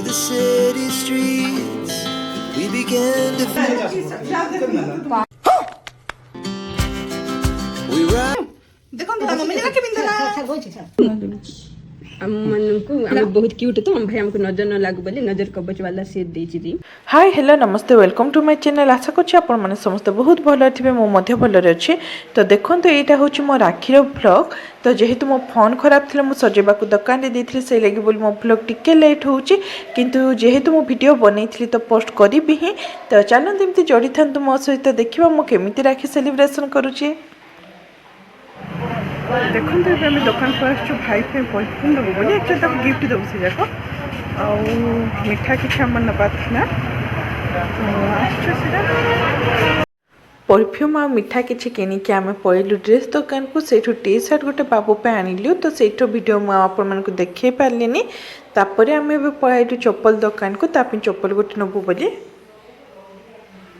through the city streets, we began to we ride. ଦେଖନ୍ତୁ ଆମ ମିଳିଲା କେମିତି ଆମମାନଙ୍କୁ ଆମେ ବହୁତ କ୍ୟୁଟ୍ ତ ଆମ ଭାଇ ଆମକୁ ନଜର ନ ଲାଗୁ ବୋଲି ନଜର କବଚ ବାଲା ସେ ଦେଇଛି। हाय हेलो नमस्ते वेलकम टू माय चैनल। आशा करछि आपण माने समस्त बहुत भल थिबे मो मध्य भलरे अछि। तो देखंतु एटा होछि मो राखीर व्लॉग। तो जेहेतु मो फोन खराब थिला मो सजेबाकू दुकान रे देथिले से लागि बोली मो व्लॉग टिके लेट होछि, किंतु जेहेतु मो वीडियो बनैथिली तो पोस्ट करिबि ही। तो चलन एमती जोड़ी थांतु मो सहित देखिबा मो केमिति राखी सेलिब्रेशन करूछि। देखंतु एबे हम दुकान पर आछू भाई पे परफ्यूम दबो बोली एक्चुअली तक गिफ्ट दबो से जाको आ मिठा किछ हमन न पाथिना परफ्यूम आ मिठा किसी किनिकी आम पड़िलु ड्रेस दुकान को सेठू टी शर्ट गोटे बाबू पे आणिलु। तो सेठू वीडियो मुझे देखे पार्ली तापर आम पड़ाइलु चप्पल दुकान को चप्पल गोटे नबू बोली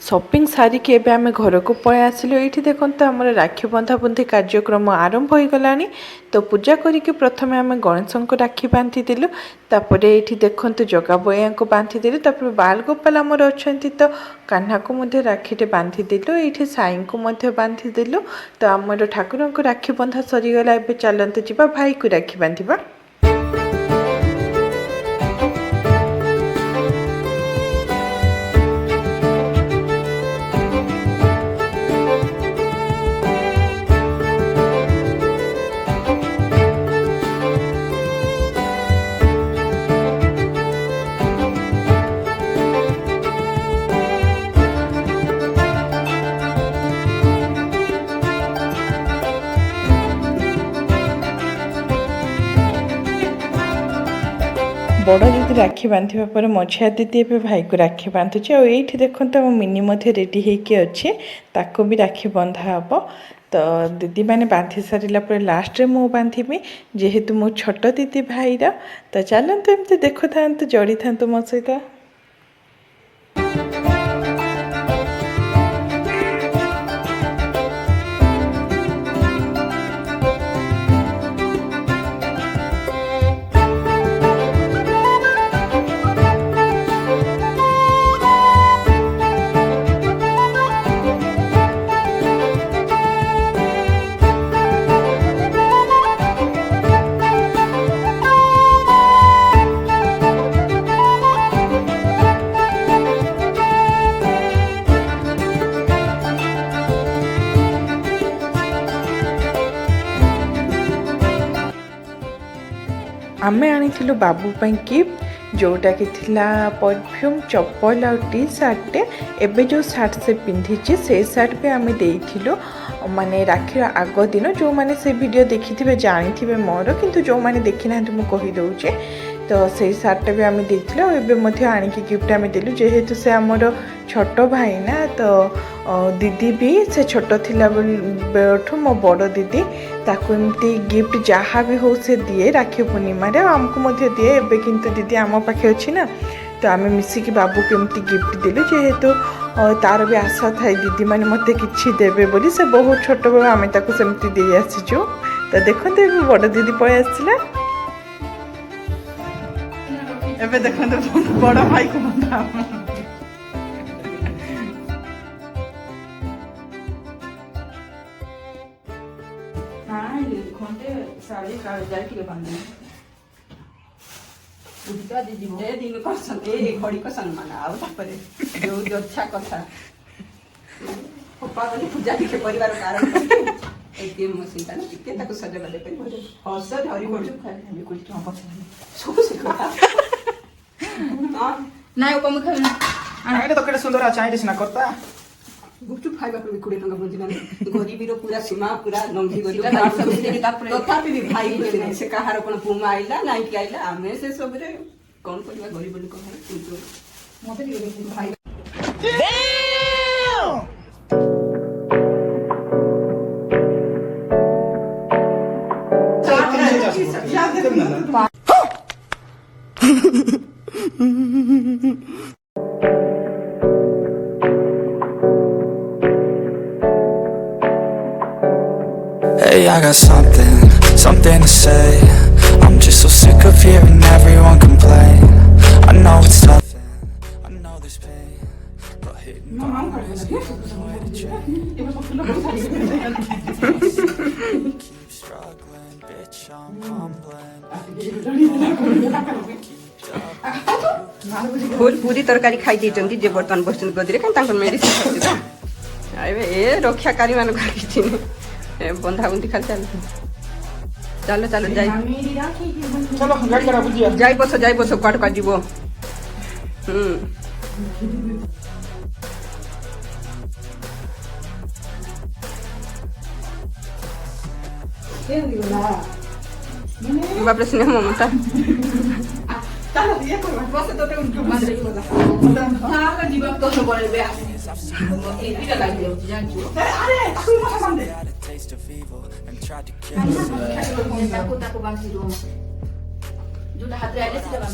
शॉपिंग सारिकी एबे आम घर को पळै आसिलु। एठी देखंतु हमर राखी बंधाबंधी कार्यक्रम आरंभ हो गलानी। तो पूजा करिके प्रथमे आम गणेश को राखी बांधी दिलु, तापर एठी देखंतु जगा बया को बांधी दिलु, तापर बाल गोपाल हमर अछंती तो कान्हा को मध्ये राखीटे बांधी दिलु, एठी साईं को मध्ये बांधी दिलु। तो हमर ठाकुर को राखी बंधा सरी गला। एबे चलंतु जिबा भाई को राखी बांधिबा। बड़ दीदी राखी बांधिबा पर मझिया दीदी ए भाई को राखी बांधुचे। और ये देखते हम मिनी मध्य रेडी होके अच्छे ताको भी राखी बंधा हम। तो दीदी मैंने बांधि सारा पर लास्ट रे मु बांधीबी जेहेतु मो छोट दीदी भाईर। तो चलते एमती देखु था जोड़ी था मो सहित। आमे आनिथिलु बाबू पई गिफ्ट जोटा कि थिला परफ्यूम चप्पल और टी शर्ट। एबे जो शर्ट से पिंधिची से शर्ट पे आमे देइथिलु माने राखीर आग दिन जो माने से वीडियो देखिथिबे जानिथिबे मोर, किंतु जो माने देखि ना मु कहि दउचे। तो से शर्ट भी आम देथिलु एबे मध्य आनिकी गिफ्ट आम देलु जेहेतु से हमर छोट भाई ना। तो दीदी भी से छोट थिला बेठु मो बड़ दीदी ताकू एमती गिफ्ट जहाँ भी हो से दिए राखी पूर्णिमा रे आमको मध्य दिए। एबे किंतु दीदी आम पाखे अच्छी ना तो आम मिसिकी बाबू को एमती गिफ्ट देलु जेहेतु तार भी आशा थाए दीदी मैंने मत कि देवे बोली से बहुत छोट बेलू आम ताकू सेमती दे आसीचु। तो देखते एबे बड़ दीदी पळै आसिला। एबे देखते बड़ भाई को बंधा साड़ी का जाके बांधे उठा दीदी ए दिन करसन ए घड़ी को सम्मान आउ तापरे जो अच्छा कथा पप्पा वाली पूजा के परिवार कारण ए मशीन था के ताको सजा बदे पे हस धरी को खाली कुछ हम पछन सब से कथा ना उपम खाना आइले तो केडे सुंदर चाहि देसिना करता गुपचुप खाइबा पर 20 टका बंजी माने गरीबीर पूरा सीमा पूरा लंघी गयो तथापि भी भाई को से कहार कोन पुमा आइला नाही कि आइला आमे से सब रे कोन करबा गरीब लोक है किंतु मते भी भाई Hey, I got something to say. I'm just so sick of hearing everyone complain. I know hitting bars, no way to keep struggling, bitch, I'm humbling. Full पूरी तरकारी खाई देइचंती जे बर्तन बसन गदिरे कान तांकर मेडिसिन खाइते त आइबे ए रक्षाकारी मान किछि नै ए बंधा बुंदी खाली चलो चलो जाई चलो गाड़ी करा बुझिया जाई बस काट का जीवो बाप रे स्नेह ममता Had a taste of evil and tried to kill me.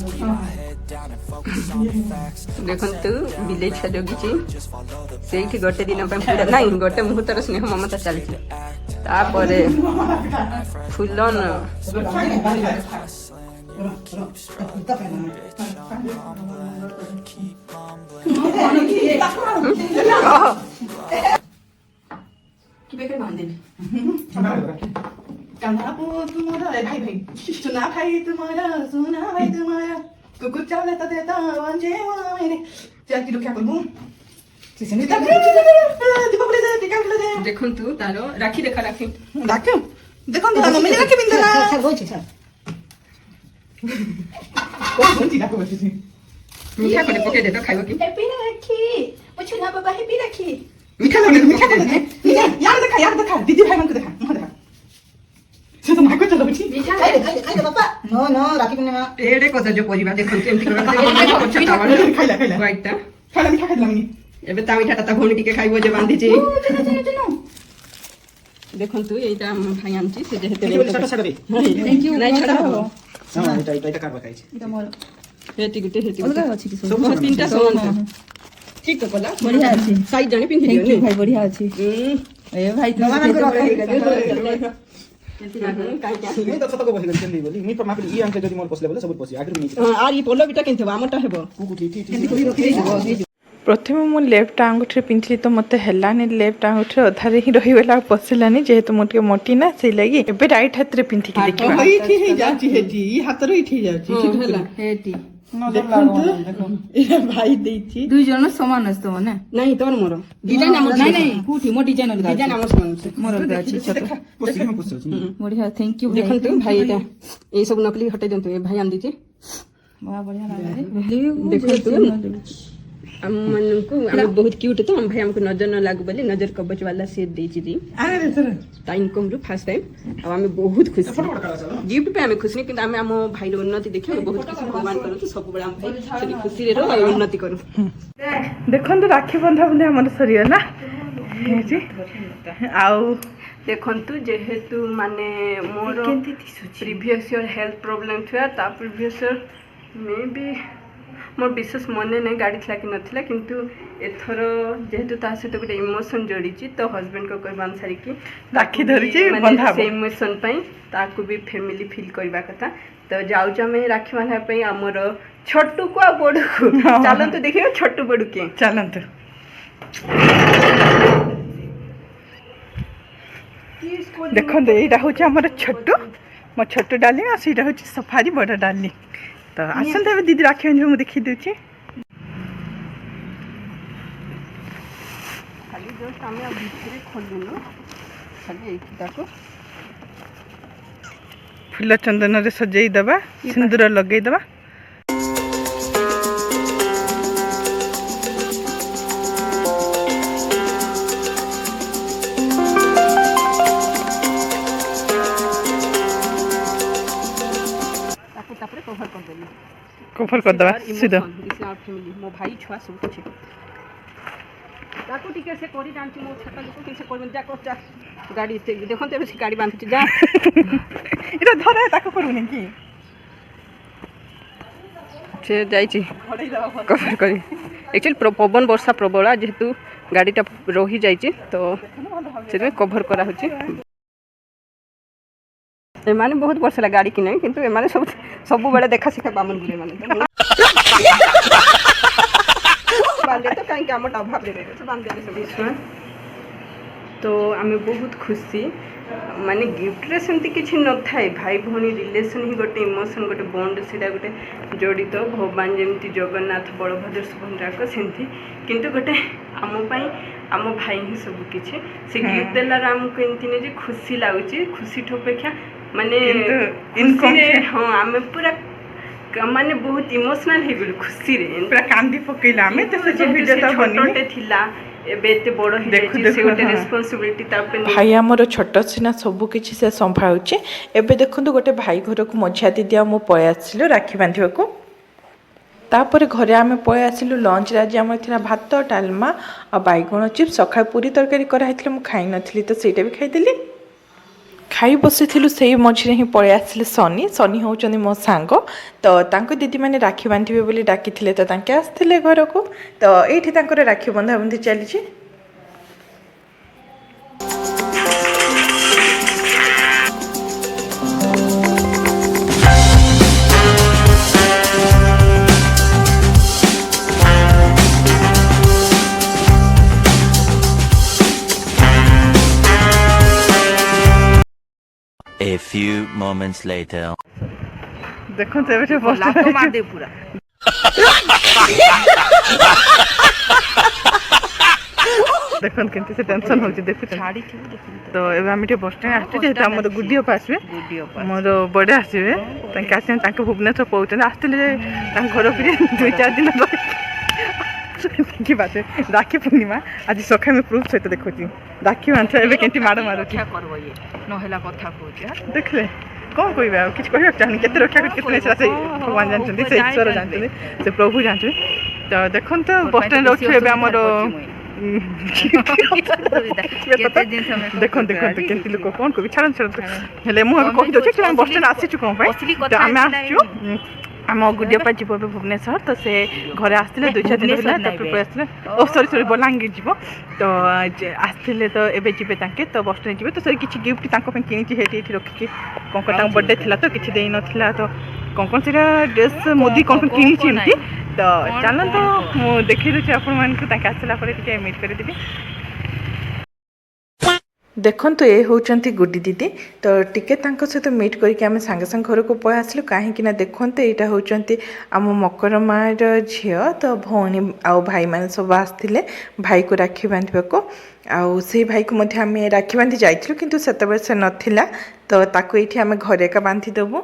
Keep my head down and focus on the facts. देखन्तु विलेज छ जोगिछि Just follow the ସେଇଠି ଗୋଟେ ଦିନ ପାଇଁ ପୁରା ନାଇଁ ଗୋଟେ ମୁହୂର୍ତ୍ତର ସ୍ନେହ ମମତା ଚାଲିଛି ତାପରେ ଫୁଲନ hustling, you keep struggling, bitch, I'm humbling. Keep mumbling. Kanha को तुम्हारा भाई भाई सुना भाई तुम्हारा कुकुर चावल तो देता वंजे मेरे चल की क्या करूं किसने तक दीपावली दे टिका दे देखन्तु तारो राखी देखा राखी राखे देखो तो मम्मी ने राखी बिंदना कौन सी राखी बची मीठा करे पके दे तो खाइबो कि हैप्पी राखी मुझे ना बाबा हैप्पी राखी मीठा लगे यार देखा दीदी भाई मन को देखा मुझे देखा से तो माको चलो बची खाइले बापा नो राखी पूर्णिमा एडे को जो परिबा देखन्तु एमति करबा खाइला राइटटा खाइला मीठा खाइला मिनी एबे ता मीठाटा ता भौणी टिके खाइबो जे बांधी छी देखन्तु एटा हम भाई आनछि से जे हेते छोटा छोटा थैंक यू नहीं छोटा हो हां এটা কাটবা খাইছে हेटी गुटे हेटी अलगा अछि कि सब तीनटा समान ठीक तो पला बढ़िया अछि साइज जाने पिन थैंक दियो यू भाई बढ़िया अछि ए भाई तुम मी तो सतको बहि गली बोली मी पर मापली ई अंक जदी मोर पसले बोले सब पसी आगर मी आ ई पोलो बिटा केनथबा हमटा हेबो प्रथमे मु लेफ्ट आंगुठी पिंधली तो मते हेलानी लेफ्ट आंगुठी अधारे ही रहीगला पसलानी जेहेतु मोटे मोटी ना से लगी एबे राइट हाथ रे पिंधि के देखिबा होई ठीक है जाची हेटी ई हाथ रे ठीक जाची होला हेटी देखो ए भाई देछि दुई जन समान असतो ने नहीं तोर मोर डिजाइन हमर नहीं नहीं कुठी मो डिजाइन अलगा डिजाइन हमर समान छै मोर अलगा अछि छोट पसी में पसी बढ़िया थैंक यू देखन्तु भाई एटा ए सब नकली हटे दंतु ए भाई आन दीछि वाह बढ़िया लगा देखन्तु हम मनकु हम बहुत क्यूट तो हम भाई हमको नजर न लागु बोली नजर कवच वाला सेट देछि दी अरे रे सर ता इनकम रु फर्स्ट टाइम अब हमें बहुत खुशी गिफ्ट पे हमें खुशी नहीं कि हमें हम भाई रो उन्नति देखियो बहुत खुशी भगवान करू तो सब बड़ा हम भाई से खुशी रे रो उन्नति करू देखंतु राखी बंधा बंधा हमर सरियला हेजी आउ देखन्तु जेहेतु माने मोर प्रीवियस ईयर हेल्थ प्रॉब्लम थिया ता प्रीवियस ईयर मे बी मोर विशेष मने नहीं गाड़ी थिला कि नथिला किंतु एथर जेहेतु ता सहित गोटे इमोशन जोड़ी तो हस्बैंड को कहबा अनुसार कि राखी धरिची माने बंधा से इमोशन पई ताकू भी फैमिली फील करबा कथा तो जाउचा में राखी बांधा पई हमर छोटू को आ बड़ू को चलन तो देखियो छोटू बड़ू के चलंतु देखंतु एटा होची हमर छोटू मो छोटू डाली आ सीटा होची सफारी बड़ डाली तो आसन देबे दीदी राखी बंधा मु देखि देछि खाली जस्ट हमें अब भीतर खोलनु खाली एक ताको फूल चंदन रे सजई दबा सिंदूर लगई दबा कवर कर दबा सीधा फैमिली मो भाई छुआ सब कुछ ताको टिके से कोरी जानती मो छटा लोक के से कोन जा कोचा गाड़ी से देखन ते गाड़ी बांधि जा इरा धरे ताको करूनी की से जाइची कवर करी एक्चुअली पवन वर्षा प्रबल जेहेतु गाड़ीटा रही जाइची तो से कवर करा होची एमाने बहुत वर्ष ला गाड़ी किने किंतु एमाने सब बेले देखा शिखा बामन गुले माने बाले तो काई କାହିଁକି ଆମଟା ଅଭାବରେ ରହିବ ସେ ବାନ୍ଧିଲେ ସବୁ ତ ଆମେ ବହୁତ ଖୁସି ମାନେ ଗିଫ୍ଟରେ ସେମିତି କିଛି ନଥାଏ ଭାଇ ଭଉଣୀ ରିଲେସନ୍ ହିଁ ଗୋଟେ ଇମୋସନ୍ ଗୋଟେ ବଣ୍ଡ ସେଇଟା ଗୋଟେ ଜଡ଼ିତ ଭଗବାନ ଯେମିତି ଜଗନ୍ନାଥ ବଳଭଦ୍ର ସୁଭଦ୍ରାଙ୍କ ସେମିତି କିନ୍ତୁ ଗୋଟେ ଆମ ପାଇଁ ଆମ ଭାଇ ହିଁ ସବୁ କିଛି ସେ ଗିଫ୍ଟ ଦେଲାର ଆମକୁ ଏମିତି ନାହିଁ ଯେ ଖୁସି ଲାଗୁଛି ଖୁସିଠୁ ଅପେକ୍ଷା ମାନେ ହଁ ଆମେ ପୁରା ମାନେ ବହୁତ ଇମୋସନାଲ ହେଇଗଲୁ ଖୁସିରେ ପୁରା କାନ୍ଦି ପକେଇଲା ଆମେ ତ ସେ ଭିଡ଼ିଓଟା ଛୋଟଟେ ଥିଲା ଏବେ ଏତେ ବଡ଼ ହେଇଯାଇଛି ସେ ଗୋଟେ ରେସ୍ପନ୍ସିବିଲିଟି ତା ଉପରେ ଭାଇ ଆମର ଛୋଟ ସିନା ସବୁ କିଛି ସେ ସମ୍ଭାଳୁଛି ଏବେ ଦେଖନ୍ତୁ ଗୋଟେ ଭାଇ ଘରକୁ ମଝିଆ ଦିଦି ଆଉ ମୁଁ ପଳେଇ ଆସିଲୁ ରାକ୍ଷୀ ବାନ୍ଧିବାକୁ ତାପରେ ଘରେ ଆମେ ପଳେଇ ଆସିଲୁ ଲଞ୍ଚରେ ଆଜି ଆମର ଥିଲା ଭାତ ଡାଲମା ଆଉ ବାଇଗଣ ଚିପ୍ସ ସକାଳେ ପୁରୀ ତରକାରୀ କରାହେଇଥିଲା ମୁଁ ଖାଇନଥିଲି ତ ସେଇଟା ବି ଖାଇଦେଲି ଖାଇ ବସିଥିଲୁ ସେଇ ମଝିରେ ହିଁ ପଳେଇ ଆସିଲେ ସନି ହେଉଛନ୍ତି ମୋ ସାଙ୍ଗ ତ ତାଙ୍କ ଦିଦିମାନେ ରାକ୍ଷୀ ବାନ୍ଧିବେ ବୋଲି ଡାକିଥିଲେ ତ ତାଙ୍କେ ଆସିଥିଲେ ଘରକୁ ତ ଏଇଠି ତାଙ୍କର ରାକ୍ଷୀ ବନ୍ଧାବନ୍ଧି ଚାଲିଛି A few moments later. ଦେଖନ୍ତୁ ଏବେ ଟିକେ ବସ ମାରିଦେ ପୁରା ଦେଖନ୍ତୁ କେମିତି ସେ ଟେନସନ୍ ହେଉଛି ଦେଖୁଛନ୍ତି ତ ଏବେ ଆମେ ଟିକେ ବସ୍ ଷ୍ଟାଣ୍ଡ ଆସିଛୁ ଯେହେତୁ ଆମର ଗୁଡି ଅପା ଆସିବେ ମୋର ବଡ଼େ ଆସିବେ ତାଙ୍କେ ଆସିବେ ତାଙ୍କ ଭୁବନେଶ୍ୱର ପଳଉଛନ୍ତି ଆସିଥିଲେ ତାଙ୍କ ଘରକୁ 2-4 ଦିନ ଦେଖିବା ରାକ୍ଷୀ ପୂର୍ଣ୍ଣିମା ଆଜି ସକାଳେ ମୁଁ ପ୍ରୁଫ୍ ସହିତ ଦେଖୁଛି ରାକ୍ଷୀ ବାନ୍ଧ ଏବେ କେମିତି ମାଡ଼ ମାରୁଛି ନହେଲା କଥା କହୁଛି ଦେଖିଲେ କ'ଣ କହିବା ଆଉ କିଛି କହିବାକୁ ଚାହୁଁନି କେତେ ରକ୍ଷା କରି କେତେ ସେଟା ସେ ଭଗବାନ ଜାଣିଛନ୍ତି ସେ ଈଶ୍ୱର ଜାଣିଛନ୍ତି ସେ ପ୍ରଭୁ ଜାଣିଛନ୍ତି ତ ଦେଖନ୍ତୁ ବସ୍ ଷ୍ଟାଣ୍ଡରେ ଅଛୁ ଏବେ ଆମର ଦେଖନ୍ତୁ ଦେଖନ୍ତୁ କେମିତି ଲୋକ କ'ଣ କହିବି ଛାଡ଼ନ୍ତୁ ହେଲେ ମୁଁ ଏବେ କହିଦେଉଛି ଆମେ ବସ୍ ଷ୍ଟାଣ୍ଡ ଆସିଛୁ କ'ଣ ପାଇଁ ତ ଆମେ ଆସିଛୁ ଆମ ଗୁଡିଅପା ଯିବ ଏବେ ଭୁବନେଶ୍ୱର ତ ସେ ଘରେ ଆସିଥିଲେ 2-4 ଦିନ ହେଲା ତାପରେ ପଳେଇ ଆସିଥିଲେ ଓ ସରି ବଲାଙ୍ଗୀର ଯିବ ତ ଆସିଥିଲେ ତ ଏବେ ଯିବେ ତାଙ୍କେ ତ ବସ୍ ଷ୍ଟାଣ୍ଡ ଯିବେ ତ ସେ କିଛି ଗିଫ୍ଟ ତାଙ୍କ ପାଇଁ କିଣିଛି ଏଇଠି ରଖିଛି କ'ଣ ତାଙ୍କ ବର୍ଥଡେ ଥିଲା ତ କିଛି ଦେଇନଥିଲା ତ କ'ଣ ସେଇଟା ଡ୍ରେସ୍ ମୋଦି କ'ଣ କିଣିଛି ଏମିତି ତ ଚାଲନ୍ତୁ ମୁଁ ଦେଖେଇ ଦେଉଛି ଆପଣମାନଙ୍କୁ ତାଙ୍କେ ଆସିଲା ପରେ ଟିକେ ମିଟ୍ କରିଦେବି ଦେଖନ୍ତୁ ଏ ହେଉଛନ୍ତି ଗୁଡ଼ି ଦିଦି ତ ଟିକେ ତାଙ୍କ ସହିତ ମିଟ୍ କରିକି ଆମେ ସାଙ୍ଗେ ସାଙ୍ଗେ ଘରକୁ ପଳେଇ ଆସିଲୁ କାହିଁକି ନା ଦେଖନ୍ତୁ ଏଇଟା ହେଉଛନ୍ତି ଆମ ମକର ମା'ର ଝିଅ ତ ଭଉଣୀ ଆଉ ଭାଇମାନେ ସବୁ ଆସିଥିଲେ ଭାଇକୁ ରାକ୍ଷୀ ବାନ୍ଧିବାକୁ ଆଉ ସେଇ ଭାଇକୁ ମଧ୍ୟ ଆମେ ରାକ୍ଷୀ ବାନ୍ଧି ଯାଇଥିଲୁ କିନ୍ତୁ ସେତେବେଳେ ସେ ନଥିଲା ତ ତାକୁ ଏଇଠି ଆମେ ଘରେ ଏକା ବାନ୍ଧିଦେବୁ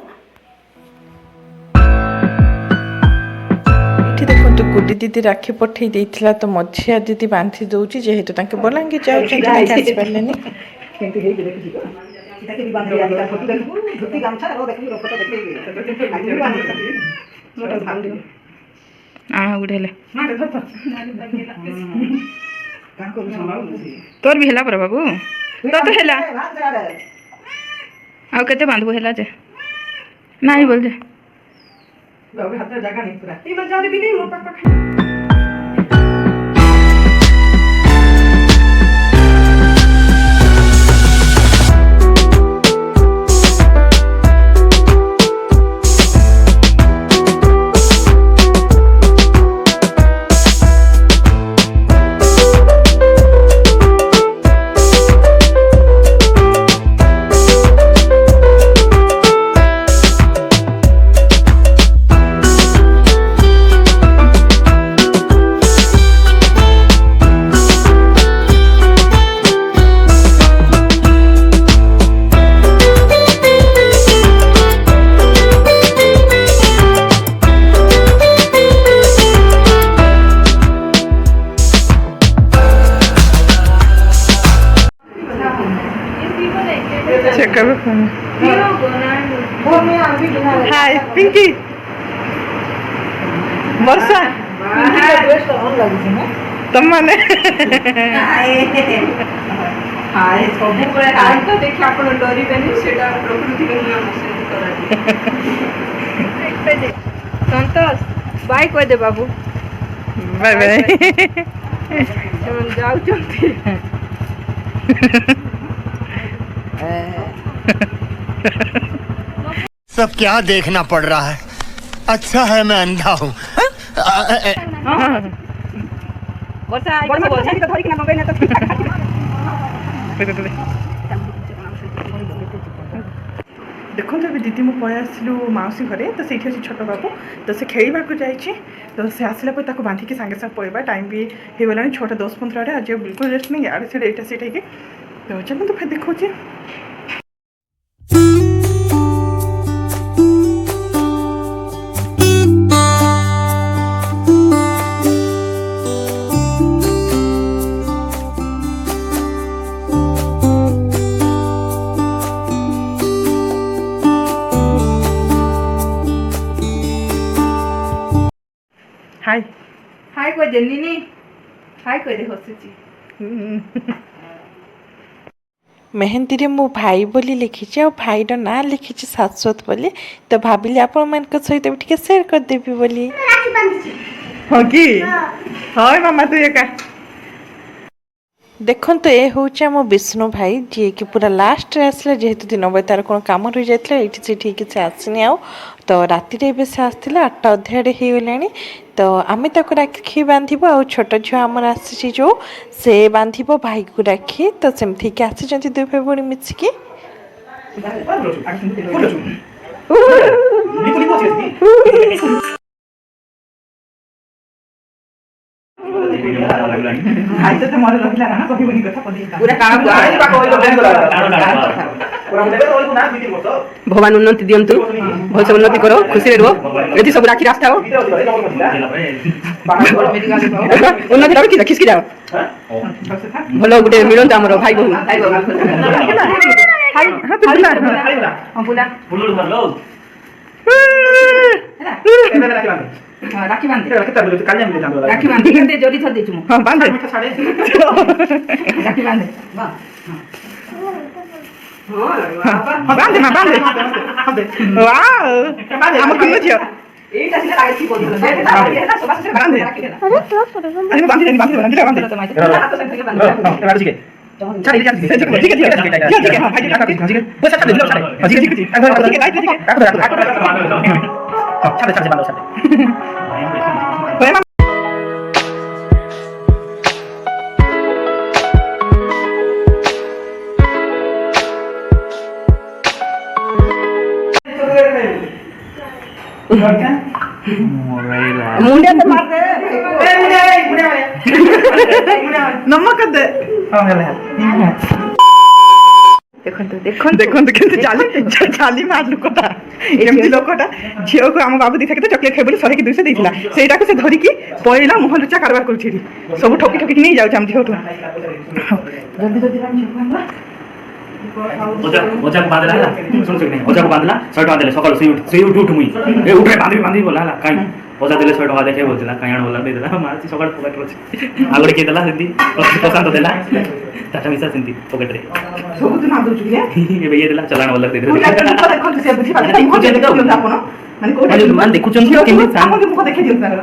ଏଇଠି ଦେଖନ୍ତୁ ଗୁଡ଼ି ଦିଦି ରାକ୍ଷୀ ପଠେଇ ଦେଇଥିଲା ତ ମଝିଆ ଦିଦି ବାନ୍ଧି ଦେଉଛି ଯେହେତୁ ତାଙ୍କେ ବଲାଙ୍ଗୀର ଯାଉଛନ୍ତି ତାଙ୍କେ ଆସିପାରିଲେନି ଗୋଟେ ହେଲେ ତୋର ବି ହେଲା ପରା ବାବୁ ତୋର ତ ହେଲା ଆଉ କେତେ ବାନ୍ଧବୁ ହେଲା ଯେ ନାଇଁ ବୋଲ ଯେ ଜାଗା ନେଇ ପୁରା हाय पिंकी वर्षा तुम माने देखिए आप डरबेनि प्रकृति संतोष बाय कह दे बाबू बाय बाय जाऊ सब क्या देखना पड़ रहा है अच्छा है मैं अंधा हूँ ବର୍ଷା ବଡ଼ ମାଛ ଛାଡ଼ିକି ଧରିକିନା ଲଗେଇ ନା ତ ଠିକ୍ ଠାକ୍ ଦେଖନ୍ତୁ ଏବେ ଦିଦି ମୁଁ ପଳେଇ ଆସିଲୁ ମାଉସୀ ଘରେ ତ ସେଇଠି ଅଛି ଛୋଟ ବାବୁ ତ ସେ ଖେଳିବାକୁ ଯାଇଛି ତ ସେ ଆସିଲା ପରେ ତାକୁ ବାନ୍ଧିକି ସାଙ୍ଗେ ସାଙ୍ଗେ ପଳେଇବା ଟାଇମ୍ ବି ହେଇଗଲାଣି 6ଟା 10-15 ଆଜି ଆଉ ବିଲକୁଲ ରେଷ୍ଟ ନାହିଁ ଆଡ଼େ ସେଠି ଏଇଟା ସେଇଟା ହେଇକି ତ ଚାଲନ୍ତୁ ଫେର ଦେଖାଉଛି। ହାଇ ହାଇ କହିଦେ ନିନି ହାଇ କହିଦେ ହସୁଛି। ମେହେନ୍ଦୀରେ ମୁଁ ଭାଇ ବୋଲି ଲେଖିଛି ଆଉ ଭାଇର ନାଁ ଲେଖିଛି ଶାଶ୍ୱତ ବୋଲି ତ ଭାବିଲି ଆପଣମାନଙ୍କ ସହିତ ବି ଟିକେ ସେୟାର କରିଦେବି ବୋଲି। ହଁ କି ହଁ ମାମା ତୁ ଏକା ଦେଖନ୍ତୁ ଏ ହେଉଛି ଆମ ବିଷ୍ଣୁ ଭାଇ ଯିଏକି ପୁରା ଲାଷ୍ଟରେ ଆସିଲା ଯେହେତୁ ଦିନ ବେଳେ ତାର କ'ଣ କାମ ରହିଯାଇଥିଲା ଏଇଠି ସେଠି ହେଇକି ସେ ଆସିନି ଆଉ ତ ରାତିରେ ଏବେ ସେ ଆସିଥିଲା 8ଟା ଅଧେ ହେଇଗଲାଣି ତ ଆମେ ତାକୁ ରାକ୍ଷୀ ବାନ୍ଧିବୁ ଆଉ ଛୋଟ ଝିଅ ଆମର ଆସିଛି ଯେଉଁ ସେ ବାନ୍ଧିବ ଭାଇକୁ ରାକ୍ଷୀ ତ ସେମିତି ହେଇକି ଆସିଛନ୍ତି ଦୁଇ ଭାଇ ଭଉଣୀ ମିଶିକି। ଭାଇ ତତେ ମନେ ରହିଲା ନା କହିବନି କଥା ପୁରା ଭଗବାନ ଉନ୍ନତି ଦିଅନ୍ତୁ ଭଲସେ ଉନ୍ନତି କର ଖୁସିରେ ରୁହ ଏଠି ସବୁ ରାକ୍ଷୀ ରାସ୍ତା ଉନ୍ନତି ରଖି ଖିସକି ଯାଅ ଭଲ ଗୋଟେ ମିଳନ୍ତୁ ଆମର ଭାଇ ବୋହୂ ରାକ୍ଷୀ ବାନ୍ଧେ ରାକ୍ଷୀ ବାନ୍ଧେ ଜରି ଥର ଦେଇଛୁ ମୁଁ ବାନ୍ଧେ ରାକ୍ଷୀ ବାନ୍ଧେ ବାନ୍ଧେ ମା ବାନ୍ଧେ ଆମ କୁନି ଝିଅ ଏଇଟା ସିନା ରାକ୍ଷୀ ବୋଲିଲ ବାନ୍ଧେ मुंडे तो मार दे ନମକ ଦେ ଦେଖନ୍ତୁ ଦେଖନ୍ତୁ ଦେଖନ୍ତୁ କିନ୍ତୁ ଚାଲି ମାର ଲୋକଟା ଏମିତି ଲୋକଟା ଝିଅକୁ ଆମ ବାବୁ ଦେଇଥିଲା କେତେ ଚକଲେଟ୍ ଖାଇ ବୋଲି 100 କି 200 ଦେଇଥିଲା ସେଇଟାକୁ ସେ ଧରିକି ପଳେଇଲା ମୁହଁ ଲୁଚା କାରବାର କରୁଛି ଏଠି ସବୁ ଠକି ଠକିକି ନେଇ ଯାଉଛି ଆମ ଝିଅଠୁ ଜଲ୍ଦି ଜଲ୍ଦି ओजाक बांधला हला सुन सुन नहीं ओजाक बांधला 100 टका देले सकाळ से उठ मुई ए उठे बांधी बोला हला काई ओजा देले 100 टका देखे बोलला काई आण बोला दे देला मारती सकाळ पॉकेट रे आगडे के देला सेंती पसंद देला टाटा मिसा सेंती पॉकेट रे ସବୁ ତୁ ନା ଦଉଛୁ କି ए भैया देला चलाण बोला दे दे ଦେଖନ୍ତୁ ସେ ବୁଝି ପାରୁଛନ୍ତି ମୁହଁ ଦେଖନ୍ତୁ ଆପଣ ମାନେ କୋଉଟା मान देखुचन केमि सान ଆପଣ ମୁହଁ ଦେଖେଇ ଦିଅନ୍ତୁ ତାଙ୍କର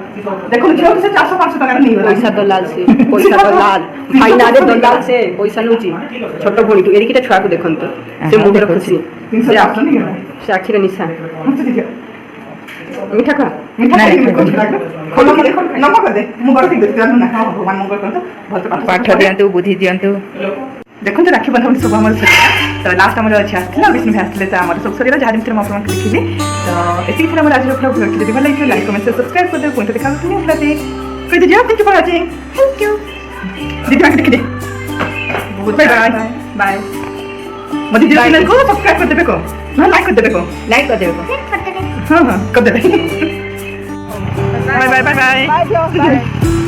ଦେଖନ୍ତୁ ଝିଅକୁ ସେ 400-500 ଟଙ୍କାର ନେଇଗଲା पैसा दलाल से पैसा दलाल भाई ना दे दलाल से पैसा नउची छोट भोणी तू एरिकिटा छुआ को देखंतु से मुंडर खुशी 300 800 ନେଇଗଲା से आखिर निशा ମତେ ଦିଅ मीठा खा ମିଠା ଖାଇକି ଖୋଲ ମତେ ନମକ ଦେ ମୁଁ ଗଡ଼ ଠିକ୍ ଦେଖି ନା ହଁ ଭଗବାନ ମଙ୍ଗଳ କରନ୍ତୁ ଭଲ ପାଠ ଦିଅନ୍ତୁ ବୁଦ୍ଧି ଦିଅନ୍ତୁ। ଦେଖନ୍ତୁ ରାକ୍ଷୀ ବନ୍ଧନ ସବୁ ଆମର ସରିଲା ତ ଲାଷ୍ଟ ଆମର ଅଛି ଆସିଥିଲା ବିଷ୍ଣୁ ଭାଇ ଆସିଥିଲେ ତ ଆମର ସବୁ ସରିଲା ଯାହା ଯେମିତି ମୁଁ ଆପଣଙ୍କୁ ଦେଖିଲି ତ ଏତିକି ଥିଲା ଆମର ଆଜିର ଭ୍ଲଗ୍ ରଖି ଯଦି ଭଲ ଲାଗିଲା ଲାଇକ୍ କମେଣ୍ଟ ସବସ୍କ୍ରାଇବ୍ କରିଦେବେ ପୁଣି ଦେଖା ହଉଛି ନେକ୍ସଟ କ୍ଲାସରେ କହିଦେ ଯାଅ thank you for watching thank you ଦିଦି ମାকে ଦେଖି ଦେ ବାय ବାय ବାय ମୋ ଦିଦି ଚ୍ୟାନେଲକୁ ସବସ୍କ୍ରାଇବ୍ କରିଦେବେ को ନା ଲାଇକ୍ କରିଦେବେ को लाइक कर देबो ହଁ ହଁ କରିଦେବେ ବାय ବାय ବାय ବାय बाय